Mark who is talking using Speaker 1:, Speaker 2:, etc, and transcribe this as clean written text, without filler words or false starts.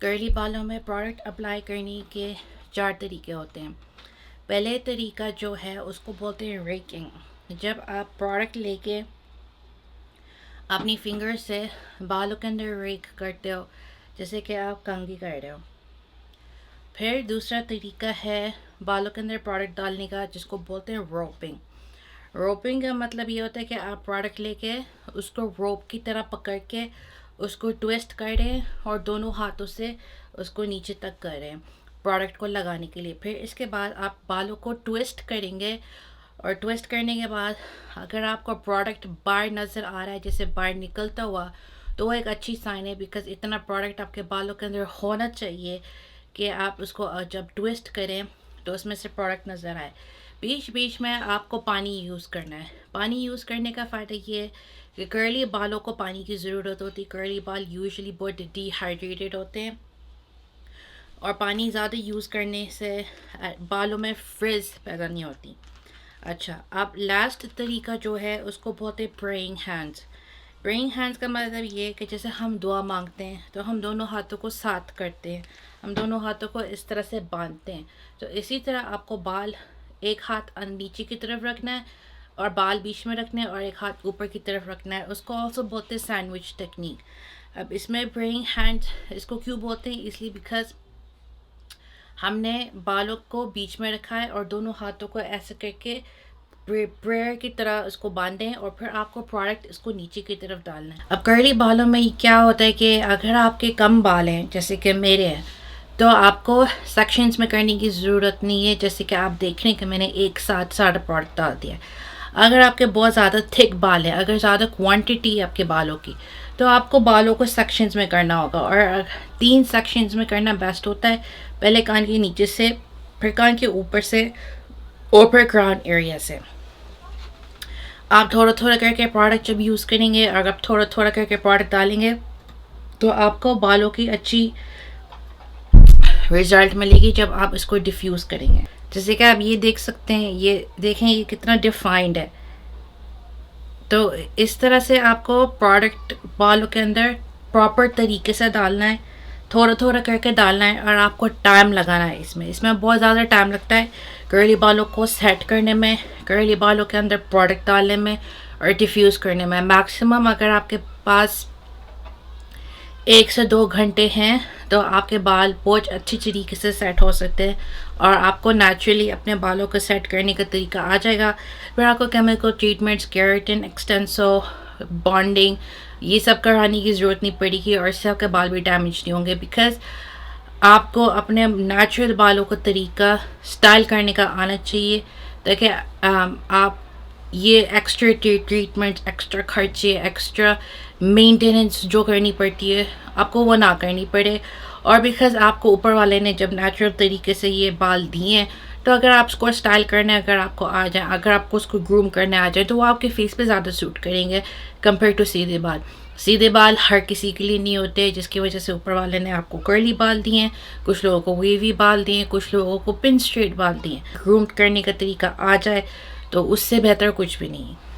Speaker 1: Curly बालों में product apply करने के 4 तरीके होते हैं। पहले तरीका जो है उसको बोलते हैं रेकिंग। जब आप प्रोडक्ट लेके अपनी फिंगर से बालों के अंदर रेक करते हो, जैसे कि आप कंघी कर रहे हो। फिर दूसरा तरीका है बालों के अंदर प्रोडक्ट डालने का, जिसको बोलते हैं रोपिंग। रोपिंग का मतलब ये होता है कि आप प्रोडक्ट लेके उसको रोप की तरह पकड़ के उसको ट्विस्ट करें और दोनों हाथों से उसको नीचे तक करें प्रोडक्ट को लगाने के लिए। फिर इसके बाद आप बालों को ट्विस्ट करेंगे और ट्विस्ट करने के बाद अगर आपको प्रोडक्ट बाहर नज़र आ रहा है, जैसे बाहर निकलता हुआ, तो वो एक अच्छी साइन है, बिकॉज इतना प्रोडक्ट आपके बालों के अंदर होना चाहिए कि आप उसको जब ट्विस्ट करें तो उसमें से प्रोडक्ट नज़र आए। बीच बीच में आपको पानी यूज़ करना है। पानी यूज़ करने का फ़ायदा ये है कि कर्ली बालों को पानी की ज़रूरत होती है। कर्ली बाल यूजुअली बहुत डिहाइड्रेटेड होते हैं और पानी ज़्यादा यूज़ करने से बालों में फ्रिज पैदा नहीं होती। अच्छा, अब लास्ट तरीका जो है उसको बोलते हैं प्रेइंग हैंड्स। प्रेइंग हैंड्स का मतलब ये है कि जैसे हम दुआ मांगते हैं तो हम दोनों हाथों को साथ करते हैं, हम दोनों हाथों को इस तरह से बांधते हैं। तो इसी तरह आपको बाल एक हाथ नीचे की तरफ रखना है और बाल बीच में रखना है और एक हाथ ऊपर की तरफ रखना है। उसको ऑल्सो बोलते हैं सैंडविच टेक्निक। अब इसमें प्रेइंग हैंड इसको क्यों बोलते हैं, इसलिए बिकॉज हमने बालों को बीच में रखा है और दोनों हाथों को ऐसे करके प्रेयर की तरह उसको बांधें और फिर आपको प्रोडक्ट इसको नीचे की तरफ डालना है। अब कर्ली बालों में क्या होता है कि अगर आपके कम बाल हैं, जैसे कि मेरे हैं, तो आपको सेक्शंस में करने की ज़रूरत नहीं है। जैसे कि आप देख रहे हैं कि मैंने एक साथ सारा प्रोडक्ट डाल दिया है। अगर आपके बहुत ज़्यादा थिक बाल है, अगर ज़्यादा क्वांटिटी है आपके बालों की, तो आपको बालों को सेक्शंस में करना होगा और 3 सेक्शंस में करना बेस्ट होता है। पहले कान के नीचे से, फिर कान के ऊपर से और फिर क्राउन एरिया से। आप थोड़ा थोड़ा करके प्रोडक्ट जब यूज़ करेंगे और आप थोड़ा थोड़ा करके प्रोडक्ट डालेंगे तो आपको बालों की अच्छी रिजल्ट मिलेगी जब आप इसको डिफ्यूज़ करेंगे। जैसे कि आप ये देख सकते हैं, ये देखें ये कितना डिफाइंड है। तो इस तरह से आपको प्रोडक्ट बालों के अंदर प्रॉपर तरीके से डालना है, थोड़ा थोड़ा करके डालना है और आपको टाइम लगाना है। इसमें बहुत ज़्यादा टाइम लगता है कर्ली बालों को सेट करने में, कर्ली बालों के अंदर प्रोडक्ट डालने में और डिफ्यूज़ करने में। मैक्सिमम अगर आपके पास 1 से 2 घंटे हैं तो आपके बाल बहुत अच्छी तरीके से सेट हो सकते हैं और आपको नेचुरली अपने बालों को सेट करने का तरीका आ जाएगा। फिर आपको chemical treatments, keratin, Xtenso, bonding, ये सब कराने की ज़रूरत नहीं पड़ेगी और इससे आपके बाल भी डैमेज नहीं होंगे, बिकॉज आपको अपने नेचुरल बालों का तरीका स्टाइल करने का आना चाहिए, ताकि आप ये एक्स्ट्रा ट्रीटमेंट, एक्स्ट्रा खर्चे, एक्स्ट्रा मेंटेनेंस जो करनी पड़ती है आपको वो ना करनी पड़े। और बिकॉज आपको ऊपर वाले ने जब नेचुरल तरीके से ये बाल दिए हैं, तो अगर आप उसको स्टाइल करने अगर आपको आ जाए, अगर आपको उसको ग्रूम करने आ जाए, तो वो आपके फेस पे ज़्यादा सूट करेंगे कंपेयर टू सीधे बाल। सीधे बाल हर किसी के लिए नहीं होते, जिसकी वजह से ऊपर वाले ने आपको कर्ली बाल दिए हैं, कुछ लोगों को वेवी बाल दिए हैं, कुछ लोगों को पिन स्ट्रेट बाल दिए हैं। ग्रूम करने का तरीका आ जाए तो उससे बेहतर कुछ भी नहीं है।